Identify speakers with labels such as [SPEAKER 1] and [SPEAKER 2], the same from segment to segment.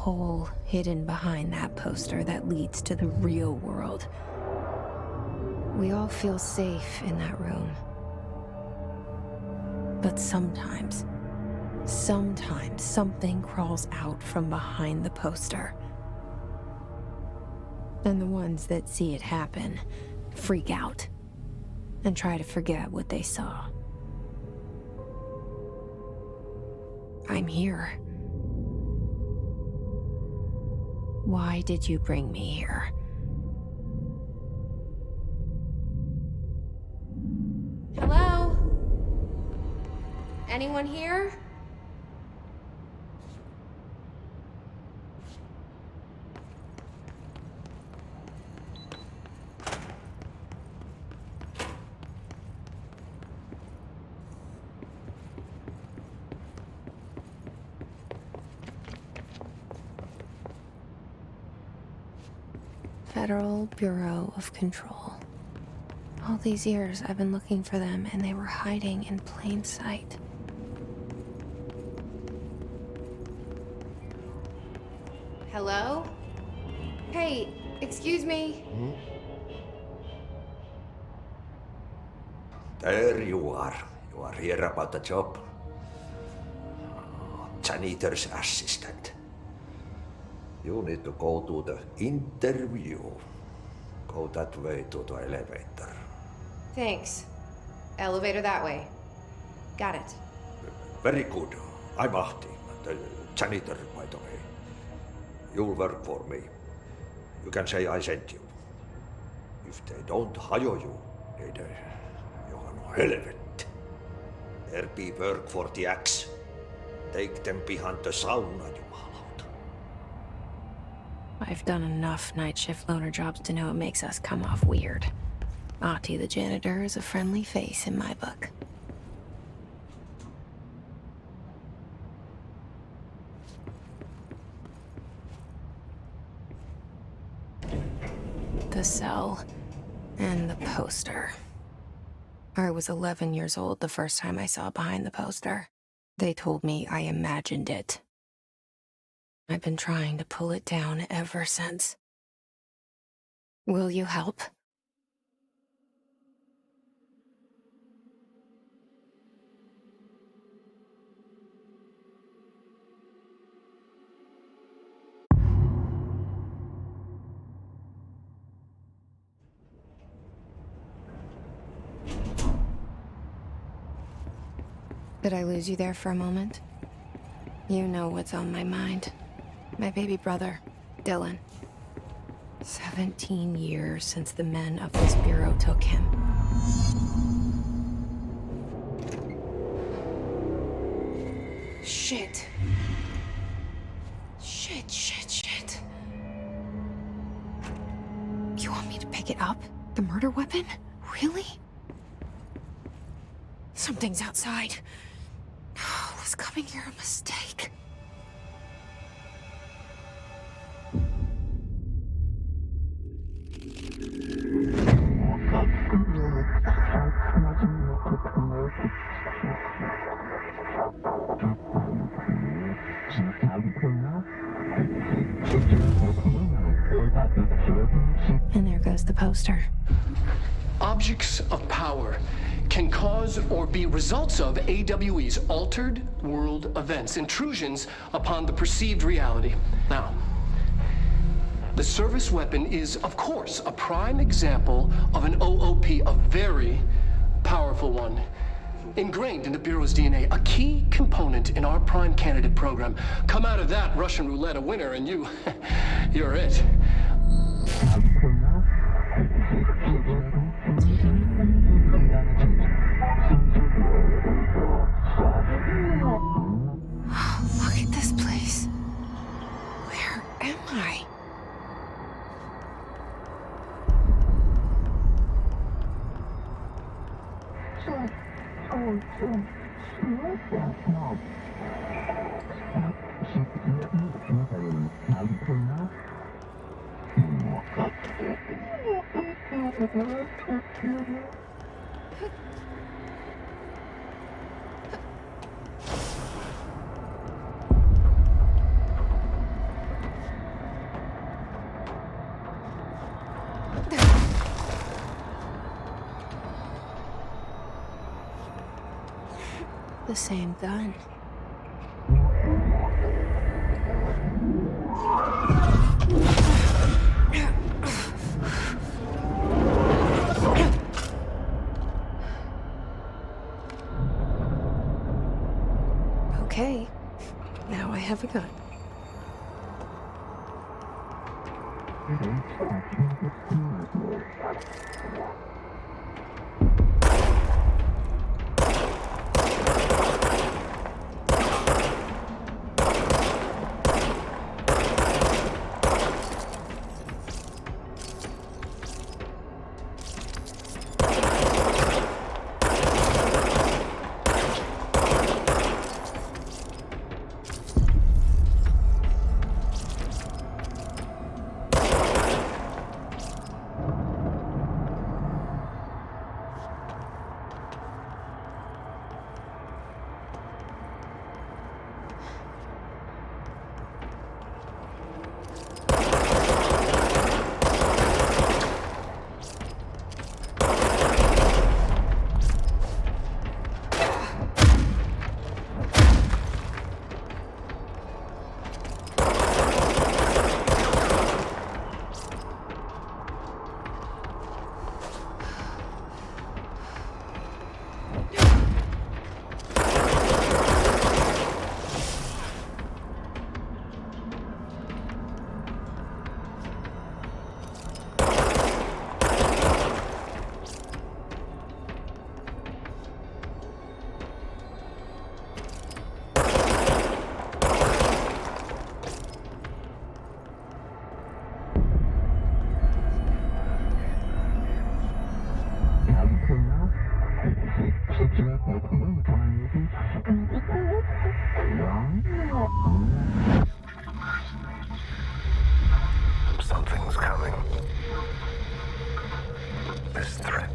[SPEAKER 1] hole hidden behind that poster that leads to the real world. We all feel safe in that room. But sometimes something crawls out from behind the poster. And the ones that see it happen freak out and try to forget what they saw. I'm here. Why did you bring me here? Hello? Anyone here? Federal Bureau of Control. All these years I've been looking for them and they were hiding in plain sight. Hello? Hey, excuse me?
[SPEAKER 2] There you are. You are here about the job. Janitor's assistant. You need to go to the interview. Go that way to the elevator.
[SPEAKER 1] Thanks. Elevator that way. Got it.
[SPEAKER 2] Very good. I'm Ahti, the janitor, by the way. You'll work for me. You can say I sent you. If they don't hire you, niin johan on helvet. There be work for the axe. Take them behind the sauna, jumalauta.
[SPEAKER 1] I've done enough night shift loner jobs to know it makes us come off weird. Ahti the janitor is a friendly face in my book. The cell and the poster. I was 11 years old the first time I saw behind the poster. They told me I imagined it. I've been trying to pull it down ever since. Will you help? Did I lose you there for a moment? You know what's on my mind. My baby brother, Dylan. 17 years since the men of this bureau took him. Shit. Shit. You want me to pick it up? The murder weapon? Really? Something's outside. Was coming here a mistake? And there goes the poster.
[SPEAKER 3] Objects of power can cause or be results of AWE's altered world events, intrusions upon the perceived reality. Now, the service weapon is, of course, a prime example of an OOP, a very powerful one. Ingrained in the Bureau's DNA, a key component in our prime candidate program. Come out of that Russian roulette a winner and you're it.
[SPEAKER 1] Look at this place. Where am I? the same gun. Okay, now I have a gun.
[SPEAKER 4] Something's coming. This threat.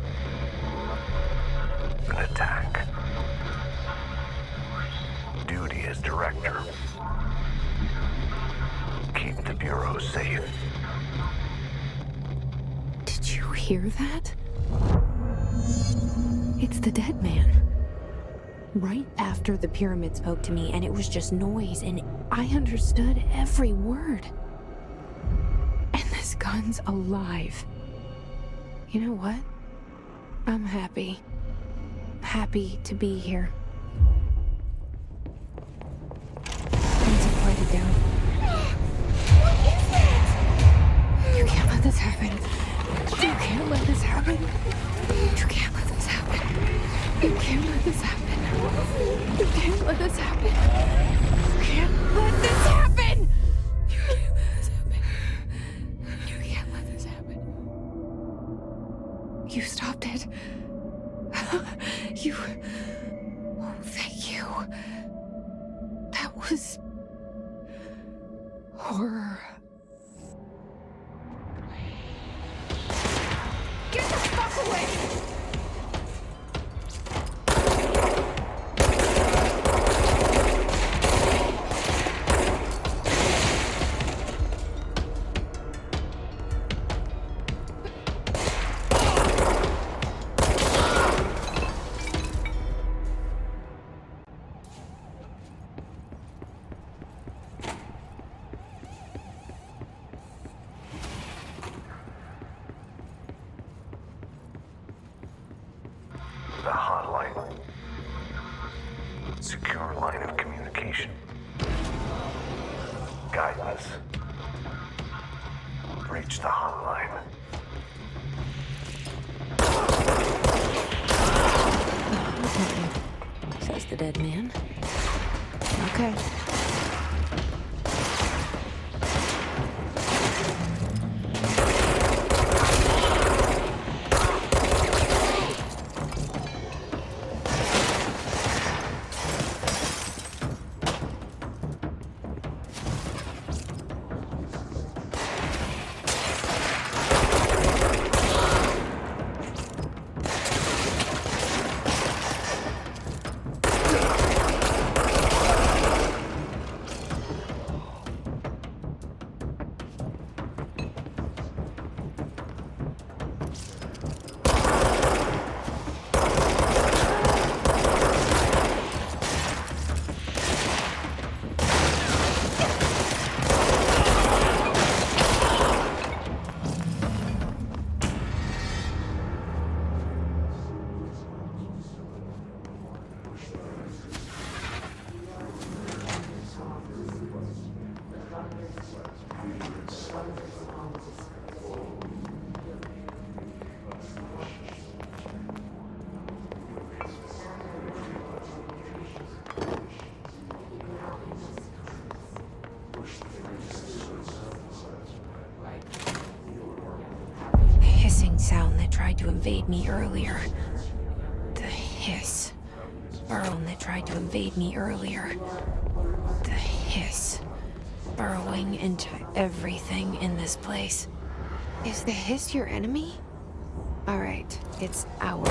[SPEAKER 4] An attack. Duty as director. Keep the Bureau safe.
[SPEAKER 1] Did you hear that? It's the dead man. Right after the pyramid spoke to me, and it was just noise, and I understood every word. And this gun's alive. You know what? I'm happy. Happy to be here. Hands are pointed down. What is that? You can't let this happen. You can't let this happen. You can't let this happen. You can't let this happen. You can't let this happen. You can't let this happen. You can't let this happen. You can't let this happen. You stopped it. You... Oh, thank you. That was... horror. Get the fuck away!
[SPEAKER 4] The hotline. Secure line of communication. Guide us. Reach the hotline.
[SPEAKER 1] Says the dead man. Okay. hissing sound that tried to invade me earlier. The hiss. Burrowing that tried to invade me earlier. The hiss. Burrowing into everything in this place. Is the hiss your enemy? Alright, it's our.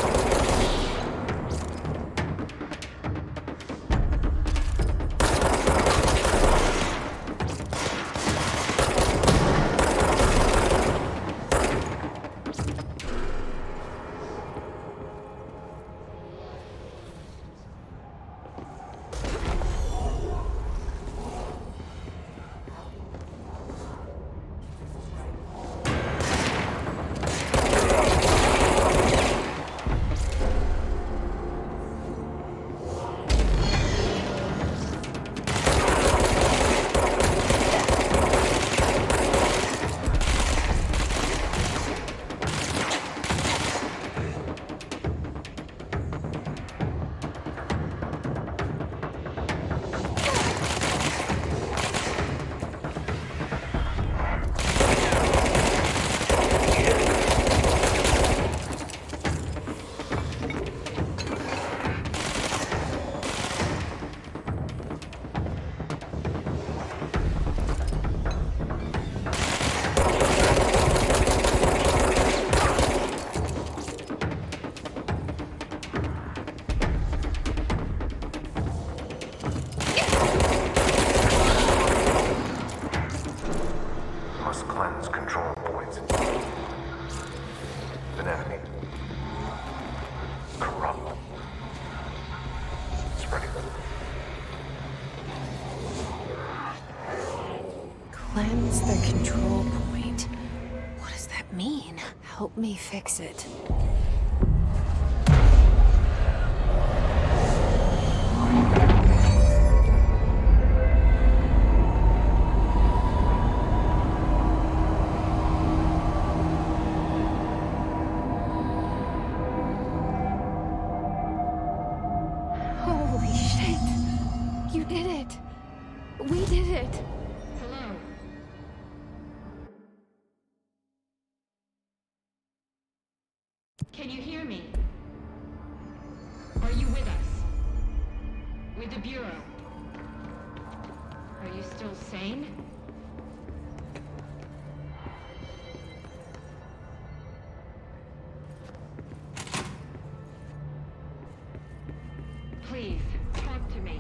[SPEAKER 4] Must cleanse control points. An enemy. Corrupt. Spreading.
[SPEAKER 1] Cleanse the control point. What does that mean? Help me fix it. Holy shit! You did it! We did it!
[SPEAKER 5] Hello. Can you hear me? Are you with us? With the Bureau? Are you still sane? Please, talk to me.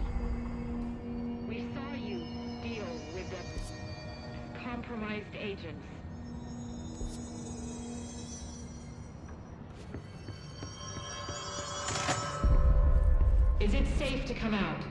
[SPEAKER 5] We saw you deal with the compromised agents. Is it safe to come out?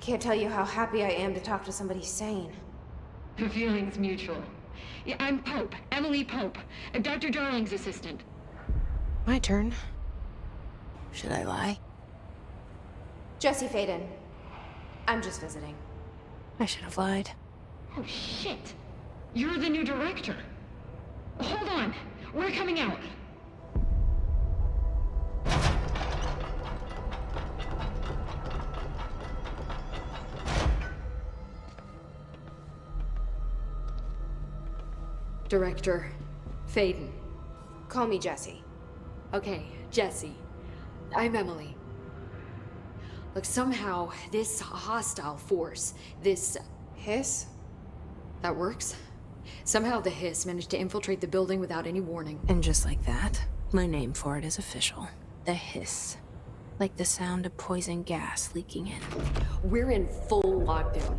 [SPEAKER 1] can't tell you how happy I am to talk to somebody sane.
[SPEAKER 5] The feeling's mutual. Yeah, I'm Pope, Emily Pope, Dr. Darling's assistant.
[SPEAKER 1] My turn. Should I lie?
[SPEAKER 6] Jesse Faden. I'm just visiting.
[SPEAKER 1] I should have lied.
[SPEAKER 5] Oh, shit. You're the new director. Hold on. We're coming out.
[SPEAKER 7] Director Faden.
[SPEAKER 6] Call me Jesse.
[SPEAKER 7] Okay, Jesse. I'm Emily. Look, somehow this hostile force, this...
[SPEAKER 6] Hiss?
[SPEAKER 7] that works? Somehow the Hiss managed to infiltrate the building without any warning.
[SPEAKER 1] And just like that, my name for it is official. The hiss. Like the sound of poison gas leaking in.
[SPEAKER 7] We're in full lockdown.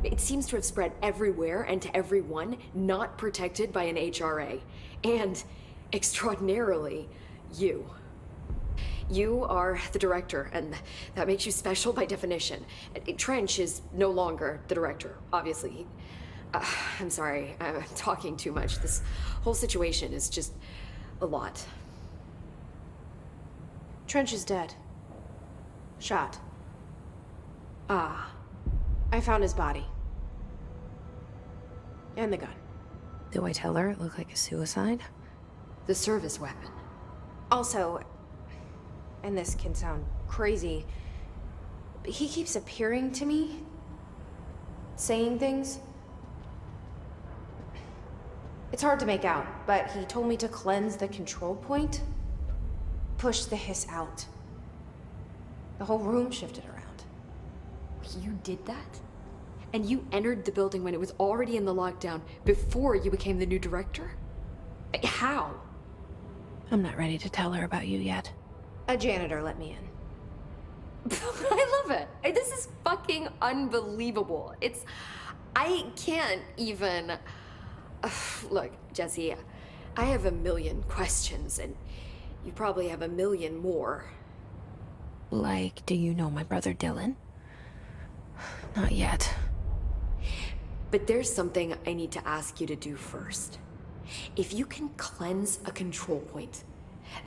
[SPEAKER 7] It seems to have spread everywhere and to everyone not protected by an HRA. And, extraordinarily, you. You are the director, and that makes you special by definition. Trench is no longer the director, obviously. I'm sorry, I'm talking too much. This whole situation is just a lot.
[SPEAKER 6] Trench is dead. Shot.
[SPEAKER 7] Ah,
[SPEAKER 6] I found his body. And the gun.
[SPEAKER 1] Do I tell her it looked like a suicide?
[SPEAKER 7] the service weapon.
[SPEAKER 6] Also, and this can sound crazy, but he keeps appearing to me, saying things. It's hard to make out, but he told me to cleanse the control point, push the hiss out. The whole room shifted around.
[SPEAKER 7] You did that? And you entered the building when it was already in the lockdown before you became the new director? How?
[SPEAKER 1] I'm not ready to tell her about you yet.
[SPEAKER 6] A janitor let me in.
[SPEAKER 7] I love it. This is fucking unbelievable. I can't even... Look, Jesse, I have a million questions, and you probably have a million more.
[SPEAKER 1] Like, do you know my brother Dylan? Not yet.
[SPEAKER 7] But there's something I need to ask you to do first. If you can cleanse a control point,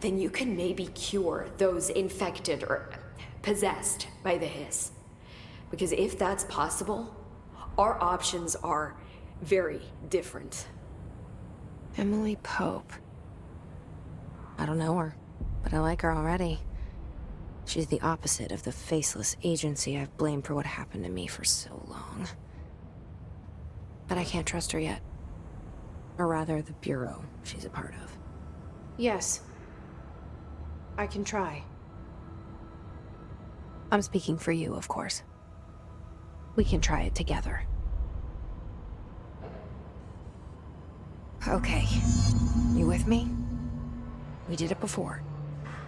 [SPEAKER 7] then you can maybe cure those infected or possessed by the hiss. Because if that's possible, our options are very different.
[SPEAKER 1] Emily Pope. I don't know her, but I like her already. She's the opposite of the faceless agency I've blamed for what happened to me for so long. But I can't trust her yet. Or rather, the Bureau she's a part of.
[SPEAKER 6] Yes. I can try.
[SPEAKER 1] I'm speaking for you, of course. We can try it together. Okay. You with me? We did it before.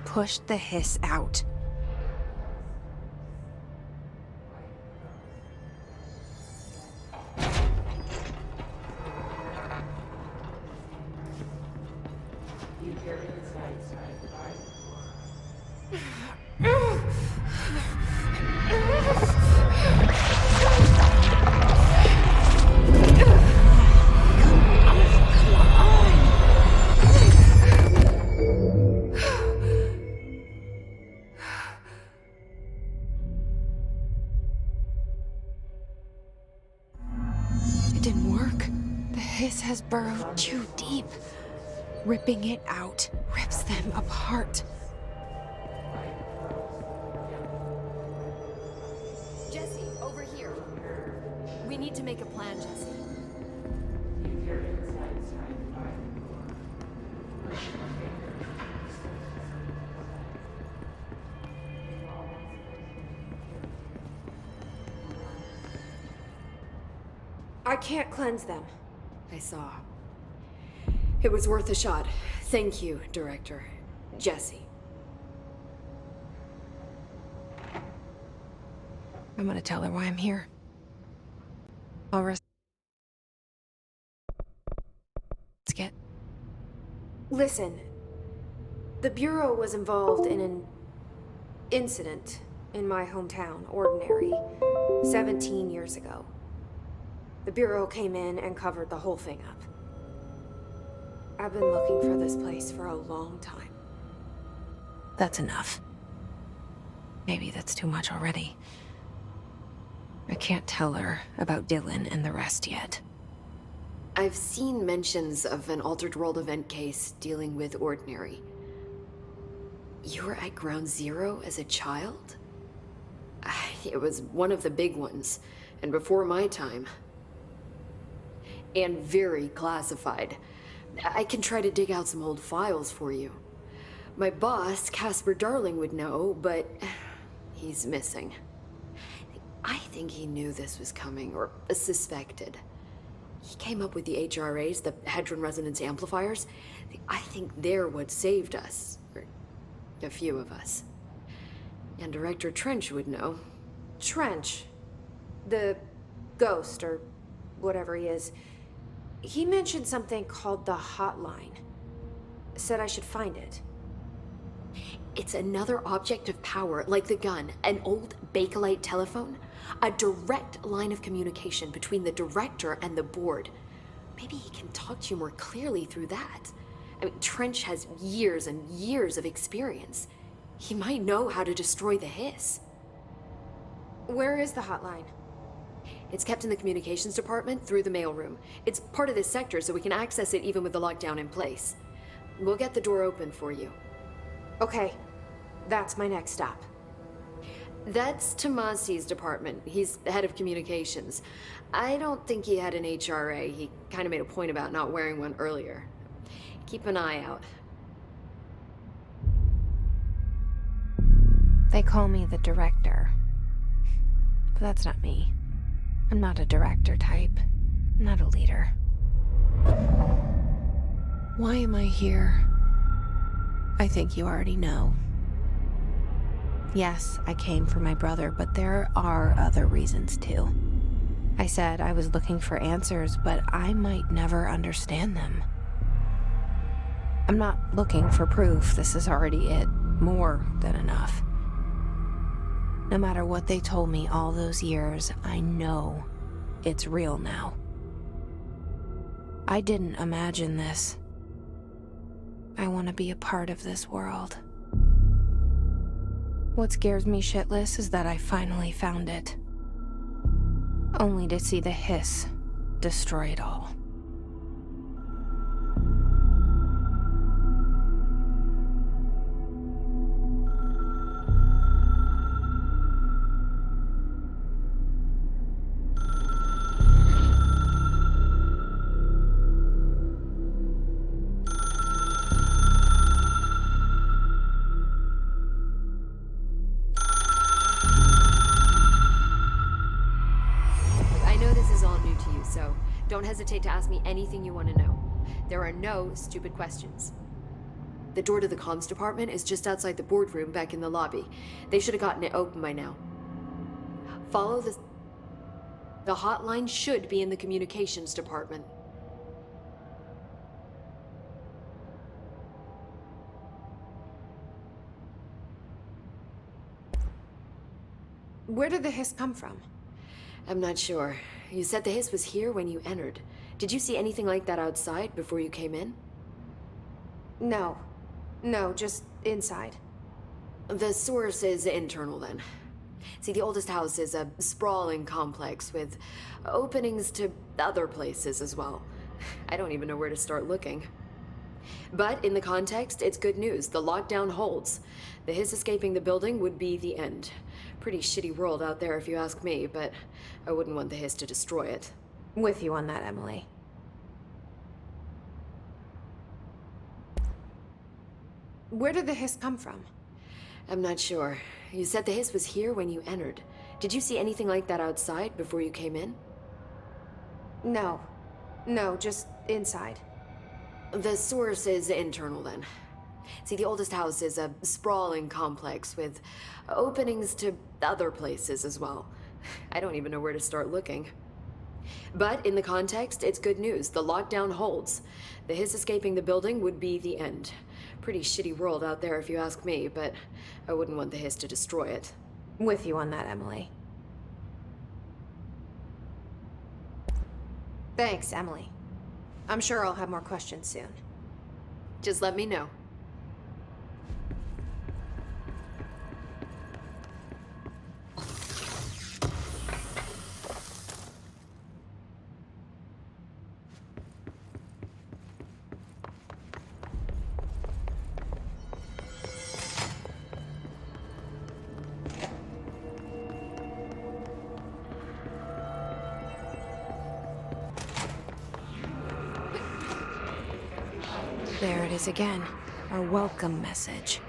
[SPEAKER 1] Push the hiss out. It didn't work. The hiss has burrowed too deep. Ripping it out rips them apart.
[SPEAKER 7] Jesse, over here. We need to make a plan, Jesse.
[SPEAKER 6] I can't cleanse them.
[SPEAKER 7] I saw. It was worth a shot. Thank you, Director. Jesse.
[SPEAKER 1] I'm gonna tell her why I'm here. I'll risk. Let's get.
[SPEAKER 6] Listen, the Bureau was involved in an incident in my hometown, Ordinary, 17 years ago. The Bureau came in and covered the whole thing up. I've been looking for this place for a long time.
[SPEAKER 1] That's enough. Maybe that's too much already. I can't tell her about Dylan and the rest yet.
[SPEAKER 7] I've seen mentions of an Altered World event case dealing with Ordinary. You were at Ground Zero as a child? It was one of the big ones, and before my time. And very classified. I can try to dig out some old files for you. My boss, Casper Darling, would know, but he's missing. I think he knew this was coming, or suspected. He came up with the HRAs, the Hedron Resonance Amplifiers. I think they're what saved us. Or a few of us. And Director Trench would know.
[SPEAKER 6] Trench, the ghost, or whatever he is, he mentioned something called the Hotline. Said I should find it.
[SPEAKER 7] It's another object of power, like the gun, an old Bakelite telephone. A direct line of communication between the director and the board. Maybe he can talk to you more clearly through that. I mean, Trench has years and years of experience. He might know how to destroy the Hiss.
[SPEAKER 6] Where is the Hotline?
[SPEAKER 7] It's kept in the communications department through the mailroom. It's part of this sector, so we can access it even with the lockdown in place. We'll get the door open for you.
[SPEAKER 6] Okay, that's my next stop.
[SPEAKER 7] That's Tomasi's department. He's the head of communications. I don't think he had an HRA. He kind of made a point about not wearing one earlier. Keep an eye out.
[SPEAKER 1] They call me the director. But that's not me. I'm not a director type. I'm not a leader. Why am I here? I think you already know. Yes, I came for my brother, but there are other reasons too. I said I was looking for answers, but I might never understand them. I'm not looking for proof. This is already it. More than enough. No matter what they told me all those years, I know it's real now. I didn't imagine this. I want to be a part of this world. What scares me shitless is that I finally found it. Only to see the Hiss destroy it all.
[SPEAKER 7] Don't hesitate to ask me anything you want to know. There are no stupid questions. The door to the comms department is just outside the boardroom back in the lobby. They should have gotten it open by now. Follow the... The hotline should be in the communications department.
[SPEAKER 6] Where did the Hiss come from?
[SPEAKER 7] I'm not sure. You said the Hiss was here when you entered. Did you see anything like that outside before you came in?
[SPEAKER 6] No. No, just inside.
[SPEAKER 7] The source is internal then. See, the oldest house is a sprawling complex with openings to other places as well. I don't even know where to start looking. But in the context, it's good news. The lockdown holds. The Hiss escaping the building would be the end. Pretty shitty world out there if you ask me, but I wouldn't want the Hiss to destroy it.
[SPEAKER 6] With you on that, Emily. Where did the Hiss come from?
[SPEAKER 7] I'm not sure. You said the Hiss was here when you entered. Did you see anything like that outside before you came in?
[SPEAKER 6] No. No, just inside.
[SPEAKER 7] The source is internal then. See, the oldest house is a sprawling complex with openings to other places as well. I don't even know where to start looking. But in the context, it's good news. The lockdown holds. The Hiss escaping the building would be the end. Pretty shitty world out there if you ask me, but I wouldn't want the Hiss to destroy it.
[SPEAKER 6] With you on that, Emily. Thanks, Emily. I'm sure I'll have more questions soon.
[SPEAKER 7] Just let me know.
[SPEAKER 1] There it is again. Our welcome message.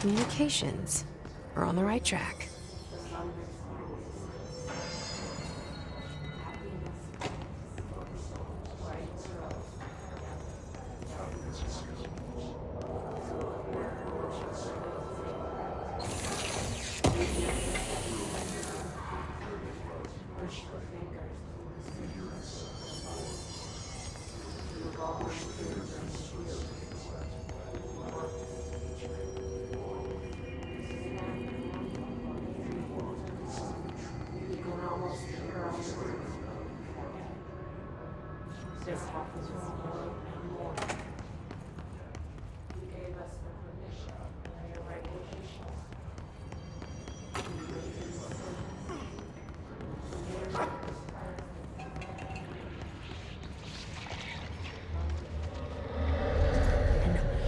[SPEAKER 1] Communications. We're on the right track.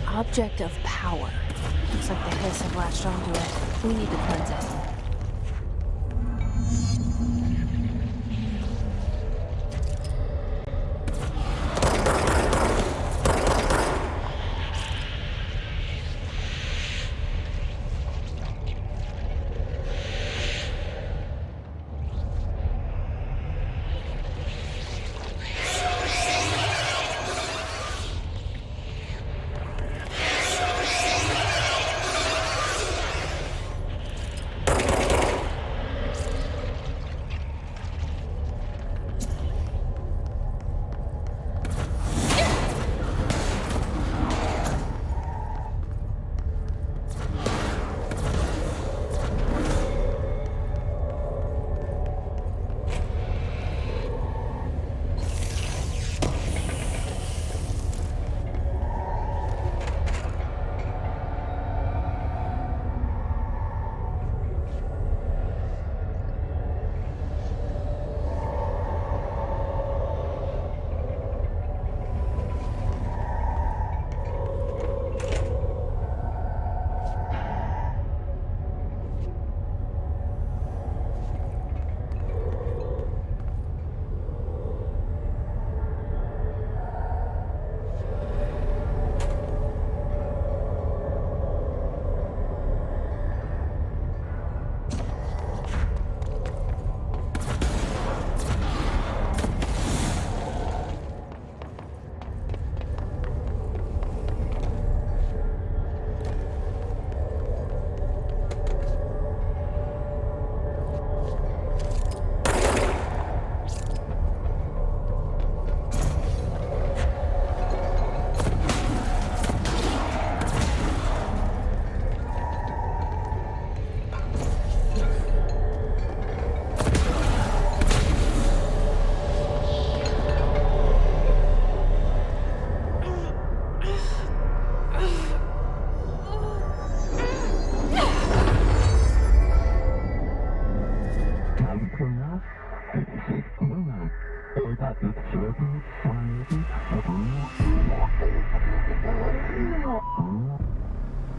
[SPEAKER 1] Object of power. Looks like the hiss have latched onto it. We need to cleanse it.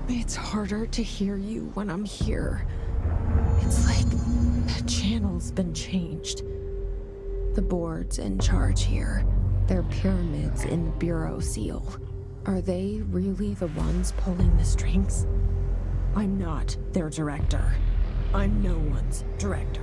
[SPEAKER 1] It's harder to hear you when I'm here. It's like the channel's been changed. The board's in charge here. They're pyramids in the Bureau seal. Are they really the ones pulling the strings? I'm not their director. I'm no one's director.